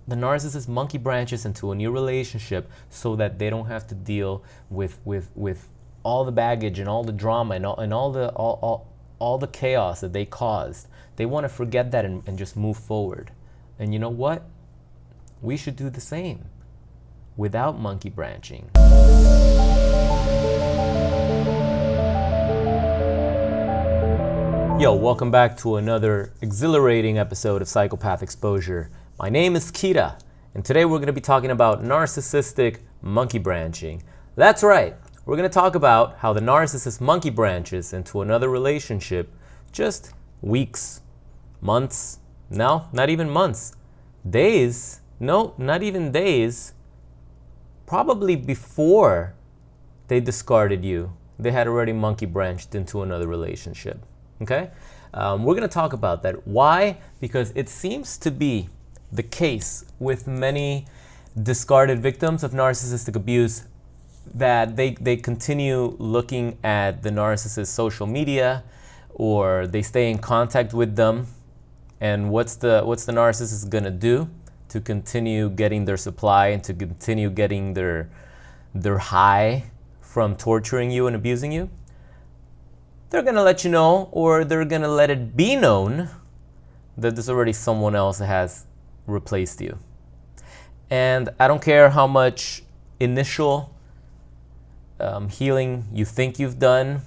The narcissist monkey branches into a new relationship so that they don't have to deal with all the baggage and all the drama and all the chaos that they caused. They want to forget that and just move forward. And you know what? We should do the same without monkey branching. Yo, welcome back to another exhilarating episode of Psychopath Exposure. My name is Kira, and today we're going to be talking about narcissistic monkey branching. That's right, we're going to talk about how the narcissist monkey branches into another relationship just weeks, months, no, not even months, days, no, not even days, probably before they discarded you, they had already monkey branched into another relationship. Okay? We're going to talk about that. Why? Because it seems to be the case with many discarded victims of narcissistic abuse that they continue looking at the narcissist's social media, or they stay in contact with them. And what's the narcissist going to do to continue getting their supply and to continue getting their high from torturing you and abusing you? They're going to let you know, or they're going to let it be known that there's already someone else that has replaced you. And I don't care how much initial healing you think you've done,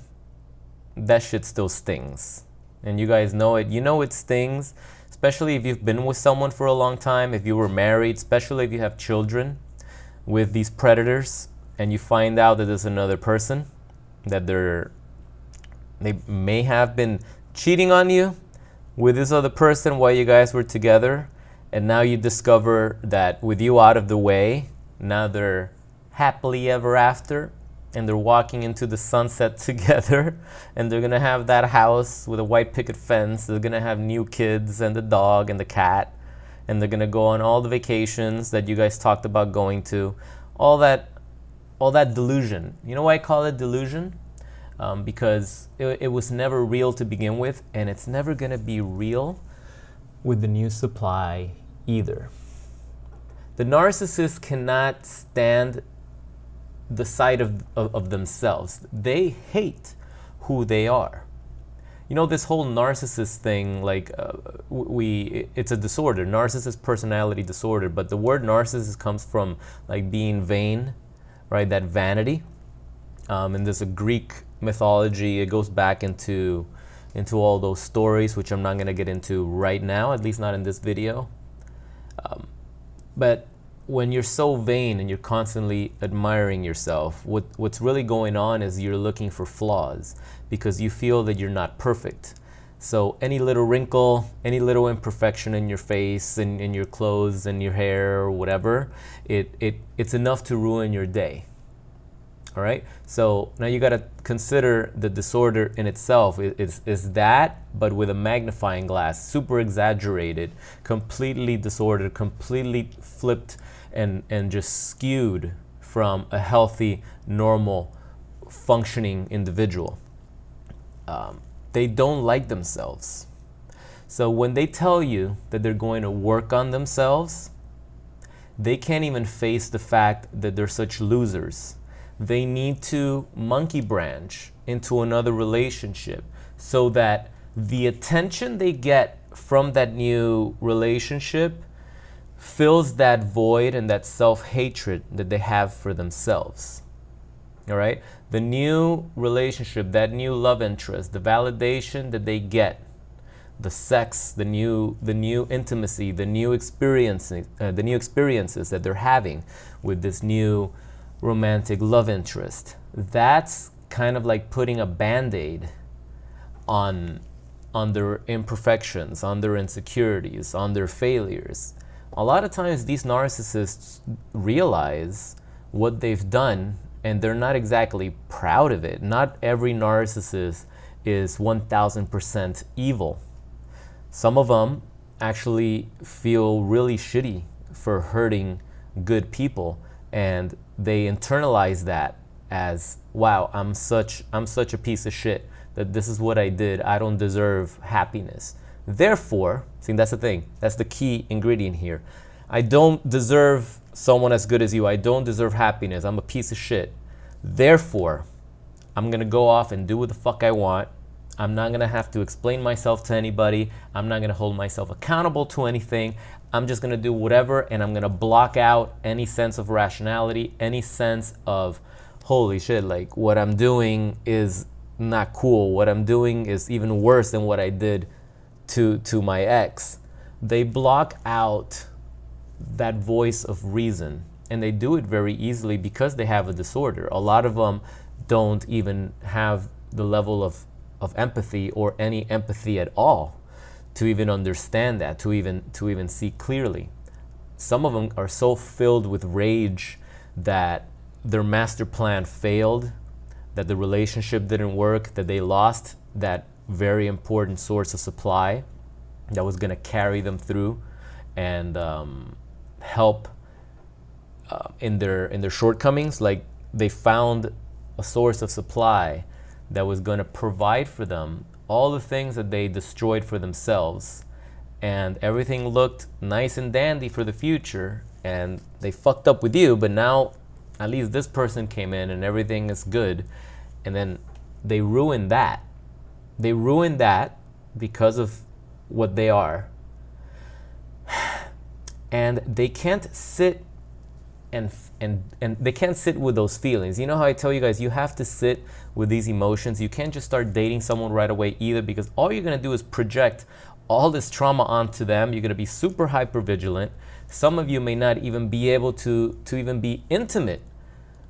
that shit still stings. And you guys know it. You know it stings, especially if you've been with someone for a long time, if you were married, especially if you have children with these predators, and you find out that there's another person, that they may have been cheating on you with this other person while you guys were together, and now you discover that with you out of the way, now they're happily ever after, and they're walking into the sunset together, and they're gonna have that house with a white picket fence, they're gonna have new kids and the dog and the cat, and they're gonna go on all the vacations that you guys talked about going to, all that delusion. You know why I call it delusion? Because it was never real to begin with, and it's never going to be real with the new supply either. The narcissist cannot stand the sight of themselves. They hate who they are. You know, this whole narcissist thing, like it's a disorder, narcissist personality disorder, but the word narcissist comes from like being vain, right? That vanity. And there's a Greek mythology. It goes back into all those stories, which I'm not going to get into right now, at least not in this video. But when you're so vain and you're constantly admiring yourself, what's really going on is you're looking for flaws because you feel that you're not perfect. So any little wrinkle, any little imperfection in your face, in your clothes, and your hair, or whatever, it's enough to ruin your day. All right, so now you got to consider the disorder in itself is that, but with a magnifying glass, super exaggerated, completely disordered, completely flipped and just skewed from a healthy, normal, functioning individual. They don't like themselves. So when they tell you that they're going to work on themselves, they can't even face the fact that they're such losers. They need to monkey branch into another relationship so that the attention they get from that new relationship fills that void and that self-hatred that they have for themselves. All right? The new relationship, that new love interest, the validation that they get, the sex, the new intimacy, the new experiences that they're having with this new romantic love interest, that's kind of like putting a band-aid on their imperfections, on their insecurities, on their failures. A lot of times these narcissists realize what they've done and they're not exactly proud of it. Not every narcissist is 1000% evil. Some of them actually feel really shitty for hurting good people, and they internalize that as, wow, I'm such a piece of shit that this is what I did. I don't deserve happiness. Therefore, see, that's the thing. That's the key ingredient here. I don't deserve someone as good as you. I don't deserve happiness. I'm a piece of shit. Therefore, I'm going to go off and do what the fuck I want. I'm not going to have to explain myself to anybody. I'm not going to hold myself accountable to anything. I'm just going to do whatever, and I'm going to block out any sense of rationality, any sense of, holy shit, like what I'm doing is not cool. What I'm doing is even worse than what I did to my ex. They block out that voice of reason, and they do it very easily because they have a disorder. A lot of them don't even have the level of empathy or any empathy at all to even understand that, to even see clearly. Some of them are so filled with rage that their master plan failed, that the relationship didn't work, that they lost that very important source of supply that was going to carry them through and help in their shortcomings. Like, they found a source of supply that was going to provide for them all the things that they destroyed for themselves, and everything looked nice and dandy for the future, and they fucked up with you, but now at least this person came in and everything is good. And then they ruined that. They ruined that because of what they are. And they can't sit and they can't sit with those feelings. You know how I tell you guys, you have to sit with these emotions. You can't just start dating someone right away either, because all you're going to do is project all this trauma onto them. You're going to be super hyper vigilant. Some of you may not even be able to even be intimate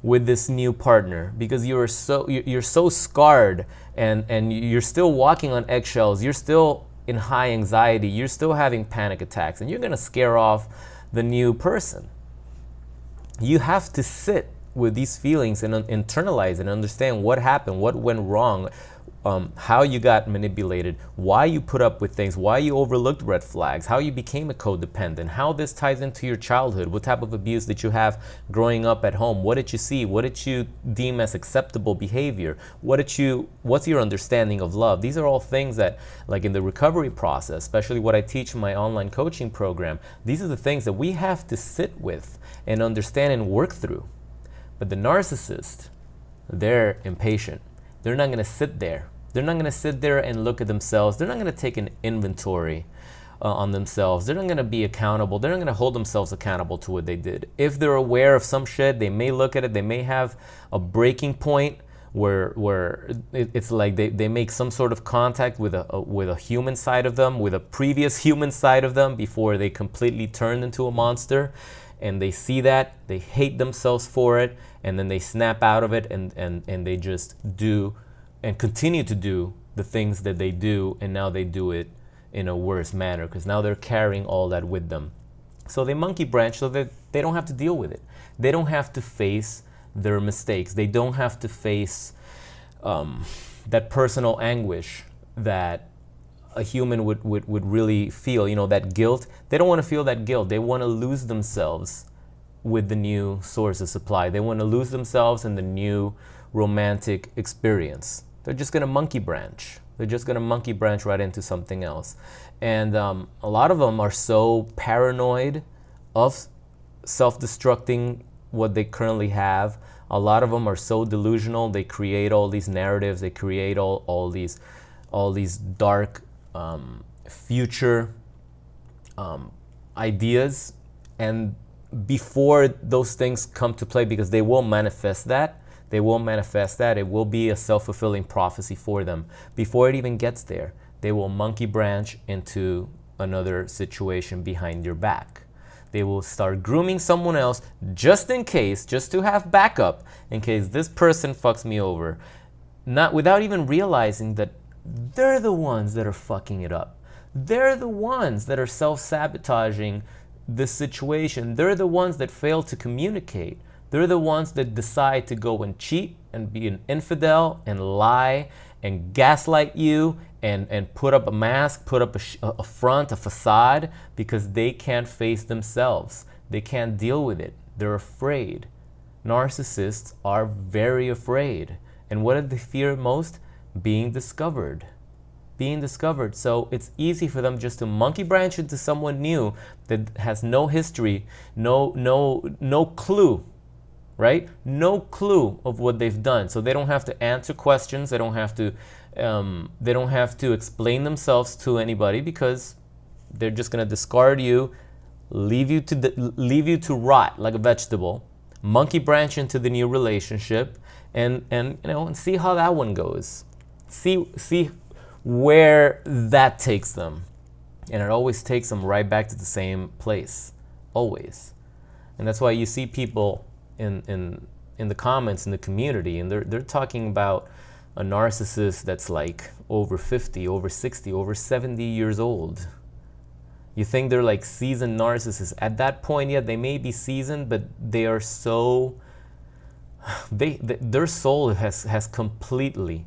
with this new partner because you're so scarred, and you're still walking on eggshells. You're still in high anxiety. You're still having panic attacks, and you're going to scare off the new person. You have to sit with these feelings and internalize and understand what happened, what went wrong, how you got manipulated, why you put up with things, why you overlooked red flags, how you became a codependent, how this ties into your childhood, what type of abuse did you have growing up at home, what did you see, what did you deem as acceptable behavior, what's your understanding of love. These are all things that, like in the recovery process, especially what I teach in my online coaching program, these are the things that we have to sit with and understand and work through. But the narcissist, they're impatient. They're not going to sit there. They're not going to sit there and look at themselves. They're not going to take an inventory on themselves. They're not going to be accountable. They're not going to hold themselves accountable to what they did. If they're aware of some shit, they may look at it. They may have a breaking point where it's like they make some sort of contact with a human side of them, with a previous human side of them before they completely turned into a monster. And they see that, they hate themselves for it, and then they snap out of it and they just do and continue to do the things that they do, and now they do it in a worse manner because now they're carrying all that with them. So they monkey branch so that they don't have to deal with it. They don't have to face their mistakes. They don't have to face that personal anguish that a human would really feel, you know, that guilt. They don't want to feel that guilt. They want to lose themselves with the new source of supply. They want to lose themselves in the new romantic experience. They're just going to monkey branch. They're just going to monkey branch right into something else. And a lot of them are so paranoid of self-destructing what they currently have. A lot of them are so delusional. They create all these narratives. They create all these dark future ideas, and before those things come to play, because they will manifest that, it will be a self-fulfilling prophecy for them. Before it even gets there, they will monkey branch into another situation behind your back. They will start grooming someone else just in case, just to have backup in case this person fucks me over, not without even realizing that they're the ones that are fucking it up. They're the ones that are self-sabotaging this situation. They're the ones that fail to communicate. They're the ones that decide to go and cheat and be an infidel and lie and gaslight you and put up a mask, put up a front, a facade, because they can't face themselves. They can't deal with it. They're afraid. Narcissists are very afraid. And what do they fear most? Being discovered. being discovered. So it's easy for them just to monkey branch into someone new that has no history, no clue, right? No clue of what they've done. So they don't have to answer questions. They don't have to explain themselves to anybody, because they're just gonna discard you, leave you to rot like a vegetable, monkey branch into the new relationship, and see how that one goes. See where that takes them. And it always takes them right back to the same place, always. And that's why you see people in the comments in the community, and they're talking about a narcissist that's like over 50, over 60, over 70 years old. You think they're like seasoned narcissists. At that point, yeah, they may be seasoned, but they are so, their soul has completely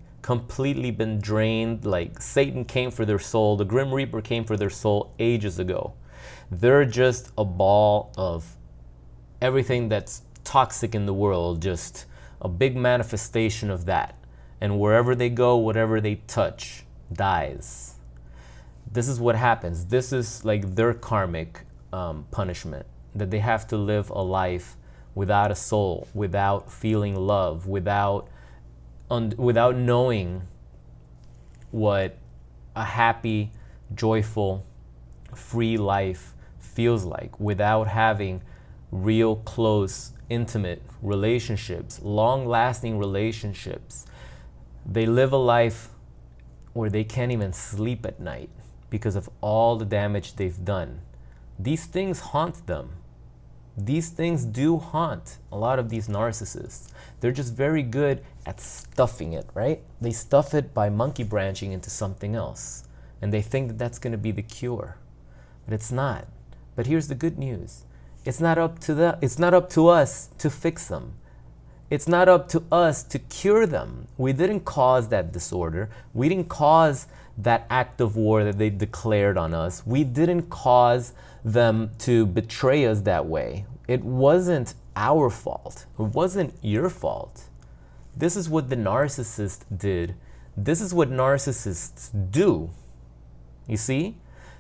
been drained. Like Satan came for their soul. The Grim Reaper came for their soul ages ago. They're just a ball of everything that's toxic in the world, just a big manifestation of that. And wherever they go, whatever they touch dies. This is what happens. This is like their karmic punishment, that they have to live a life without a soul, without feeling love, without knowing what a happy, joyful, free life feels like, without having real, close, intimate relationships, long-lasting relationships. They live a life where they can't even sleep at night because of all the damage they've done. These things haunt them. These things do haunt a lot of these narcissists. They're just very good at stuffing it, right? They stuff it by monkey branching into something else. And they think that that's going to be the cure. But it's not. But here's the good news. It's not up to us to fix them. It's not up to us to cure them. We didn't cause that disorder. We didn't cause that act of war that they declared on us. We didn't cause them to betray us that way. It wasn't our fault. It wasn't your fault. This is what the narcissist did. This is what narcissists do. You see?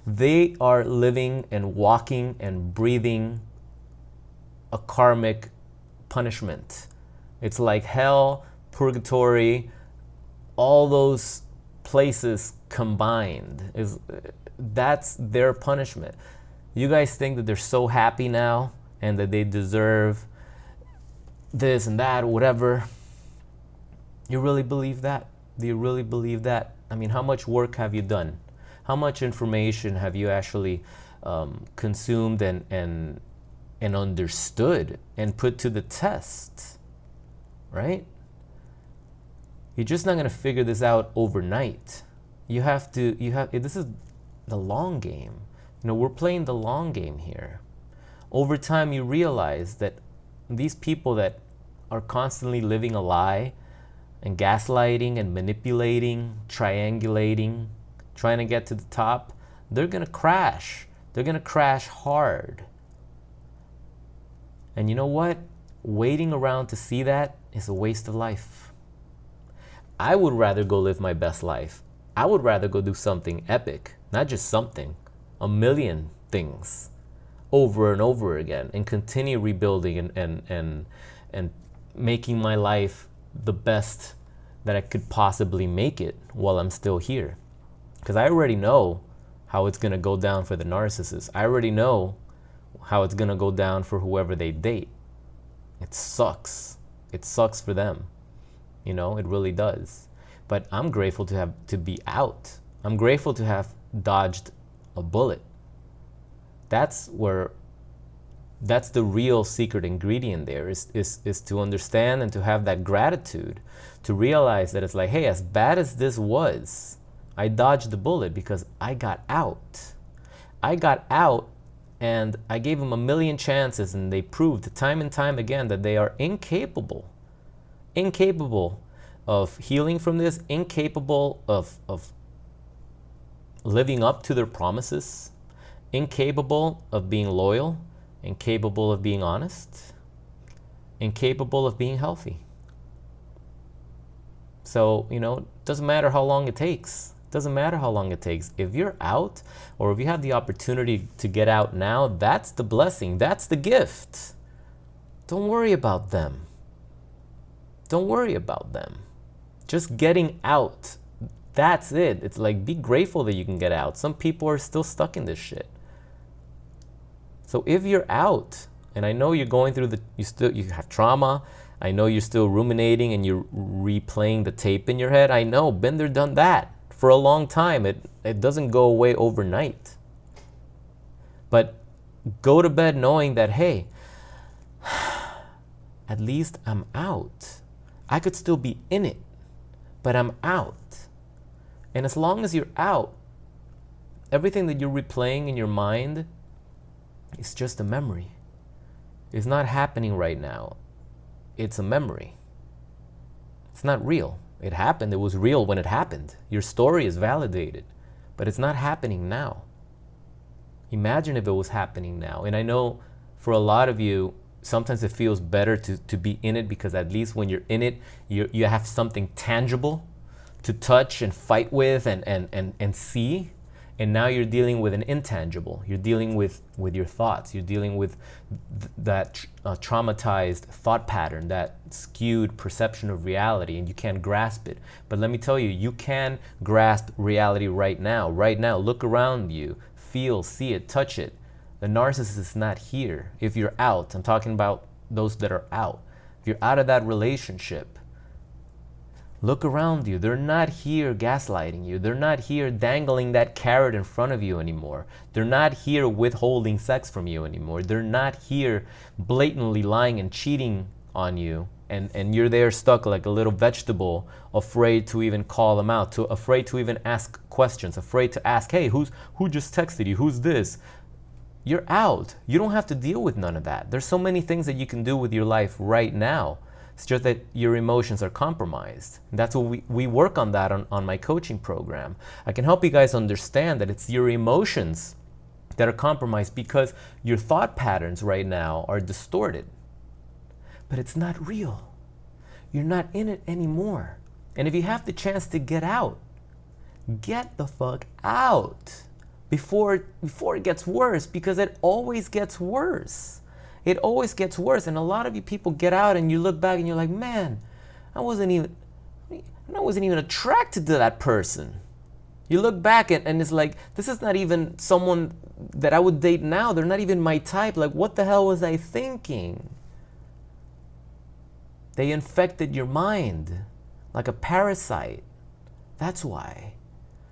They are living and walking and breathing a karmic punishment. It's like hell, purgatory, all those places combined. That's their punishment. You guys think that they're so happy now and that they deserve this and that, whatever. You really believe that? Do you really believe that? I mean, how much work have you done? How much information have you actually consumed and understood and put to the test? Right? You're just not going to figure this out overnight. This is the long game. We're playing the long game here. Over time, you realize that these people that are constantly living a lie and gaslighting and manipulating, triangulating, trying to get to the top, they're going to crash. They're going to crash hard. And you know what? Waiting around to see that is a waste of life. I would rather go live my best life. I would rather go do something epic, not just something, a million things over and over again, and continue rebuilding and making my life the best that I could possibly make it while I'm still here. Because I already know how it's going to go down for the narcissist. I already know how it's going to go down for whoever they date. It sucks. It sucks for them. It really does. But I'm grateful to be out. I'm grateful to have dodged a bullet. That's the real secret ingredient there, is to understand and to have that gratitude, to realize that it's like, hey, as bad as this was, I dodged the bullet because I got out. I got out, and I gave them a million chances, and they proved time and time again that they are incapable of healing from this, incapable of living up to their promises, incapable of being loyal, incapable of being honest, incapable of being healthy. So, it doesn't matter how long it takes. Doesn't matter how long it takes. If you're out, or if you have the opportunity to get out now, that's the blessing. That's the gift. Don't worry about them. Don't worry about them. Just getting out, that's it. It's like, be grateful that you can get out. Some people are still stuck in this shit. So if you're out, and I know you're going through you have trauma, I know you're still ruminating and you're replaying the tape in your head. I know, been there, done that for a long time. It doesn't go away overnight. But go to bed knowing that, hey, at least I'm out. I could still be in it, but I'm out. And as long as you're out, everything that you're replaying in your mind is just a memory. It's not happening right now. It's a memory. It's not real. It happened. It was real when it happened. Your story is validated, but it's not happening now. Imagine if it was happening now. And I know for a lot of you, sometimes it feels better to be in it, because at least when you're in it, you have something tangible to touch and fight with and see. And now you're dealing with an intangible. You're dealing with your thoughts. You're dealing with that traumatized thought pattern, that skewed perception of reality, and you can't grasp it. But let me tell you, you can grasp reality right now. Right now, look around you, feel, see it, touch it. The narcissist is not here. If you're out, I'm talking about those that are out. If you're out of that relationship, look around you. They're not here gaslighting you. They're not here dangling that carrot in front of you anymore. They're not here withholding sex from you anymore. They're not here blatantly lying and cheating on you. And you're there stuck like a little vegetable, afraid to even call them out, afraid to even ask questions, afraid to ask, hey, who just texted you? Who's this? You're out. You don't have to deal with none of that. There's so many things that you can do with your life right now. It's just that your emotions are compromised. That's what we work on that on my coaching program. I can help you guys understand that it's your emotions that are compromised because your thought patterns right now are distorted. But it's not real. You're not in it anymore. And if you have the chance to get out, get the fuck out before it gets worse, because it always gets worse. It always gets worse. And a lot of you people get out and you look back and you're like, man, I wasn't even attracted to that person. You look back and it's like, this is not even someone that I would date now. They're not even my type. Like, what the hell was I thinking? They infected your mind like a parasite. That's why.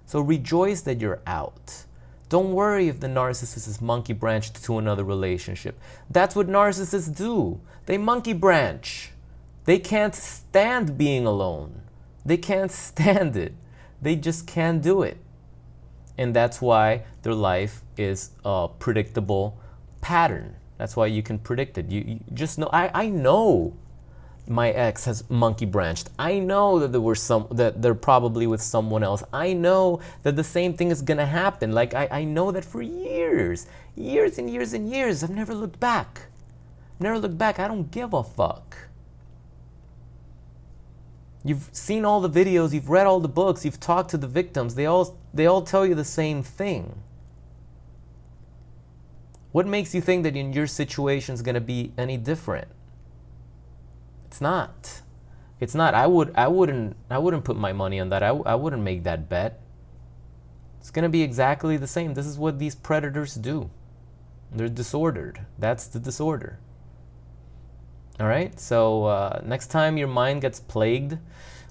So rejoice that you're out. Don't worry if the narcissist is monkey branched to another relationship. That's what narcissists do. They monkey branch. They can't stand being alone. They can't stand it. They just can't do it. And that's why their life is a predictable pattern. That's why you can predict it. You just know. I know my ex has monkey branched. I know that that they're probably with someone else. I know that the same thing is gonna happen. Like I know that for years and years and years. I've never looked back. Never looked back. I don't give a fuck. You've seen all the videos, you've read all the books, you've talked to the victims. They all tell you the same thing. What makes you think that in your situation is gonna be any different? It's not. It's not. I wouldn't put my money on that. I wouldn't make that bet. It's gonna be exactly the same. This is what these predators do. They're disordered. That's the disorder. All right. So next time your mind gets plagued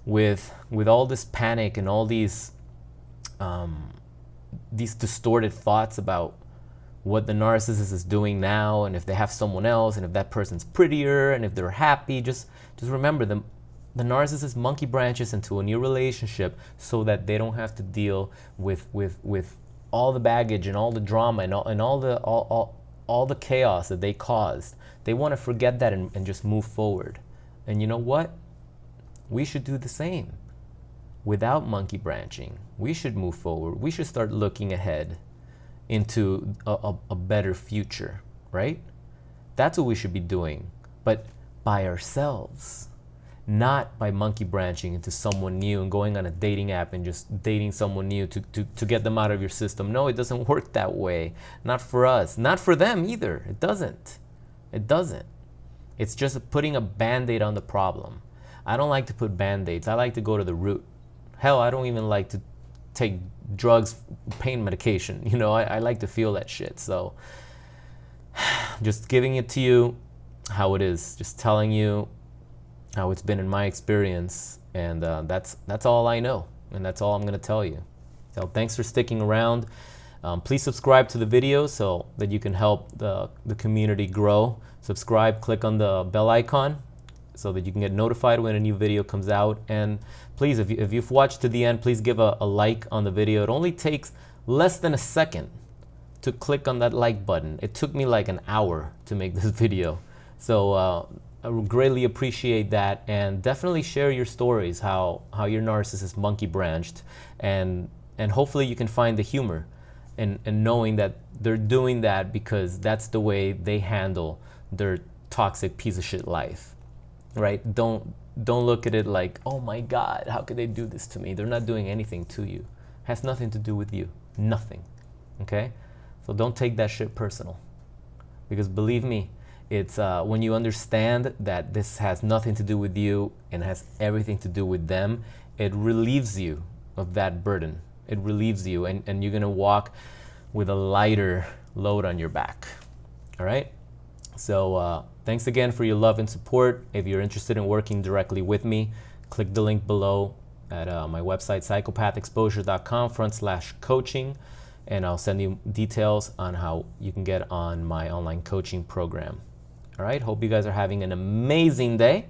with all this panic and all these distorted thoughts about what the narcissist is doing now, and if they have someone else, and if that person's prettier, and if they're happy, just remember the narcissist monkey branches into a new relationship so that they don't have to deal with all the baggage and all the drama and all the chaos that they caused. They want to forget that and just move forward. And you know what? We should do the same. Without monkey branching, we should move forward. We should start looking ahead into a better future, right? That's what we should be doing, but by ourselves. not by monkey branching into someone new and going on a dating app and just dating someone new to get them out of your system. No, it doesn't work that way. Not for us. Not for them either. It doesn't. It doesn't. It's just putting a band-aid on the problem. I don't like to put band-aids. I like to go to the root. Hell, I don't even like to take drugs, pain medication. You know, I like to feel that shit. So just giving it to you how it is. Just telling you how it's been in my experience, and that's all I know, and that's all I'm going to tell you. So thanks for sticking around. Please subscribe to the video so that you can help the community grow. Subscribe, click on the bell icon so that you can get notified when a new video comes out. And please, if you've watched to the end, please give a like on the video. It only takes less than a second to click on that like button. It took me like an hour to make this video. So I would greatly appreciate that, and definitely share your stories, how your narcissist monkey branched, and hopefully you can find the humor in knowing that they're doing that because that's the way they handle their toxic piece of shit life, right? Don't look at it like, oh my God, how could they do this to me? They're not doing anything to you. It has nothing to do with you, nothing, okay? So don't take that shit personal, because believe me, it's when you understand that this has nothing to do with you and has everything to do with them, it relieves you of that burden. It relieves you, and you're gonna walk with a lighter load on your back. All right? So thanks again for your love and support. If you're interested in working directly with me, click the link below at my website, psychopathexposure.com/coaching, and I'll send you details on how you can get on my online coaching program. All right, hope you guys are having an amazing day,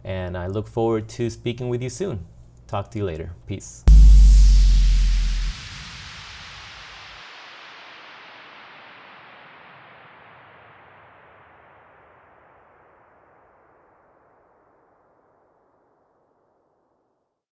and I look forward to speaking with you soon. Talk to you later. Peace.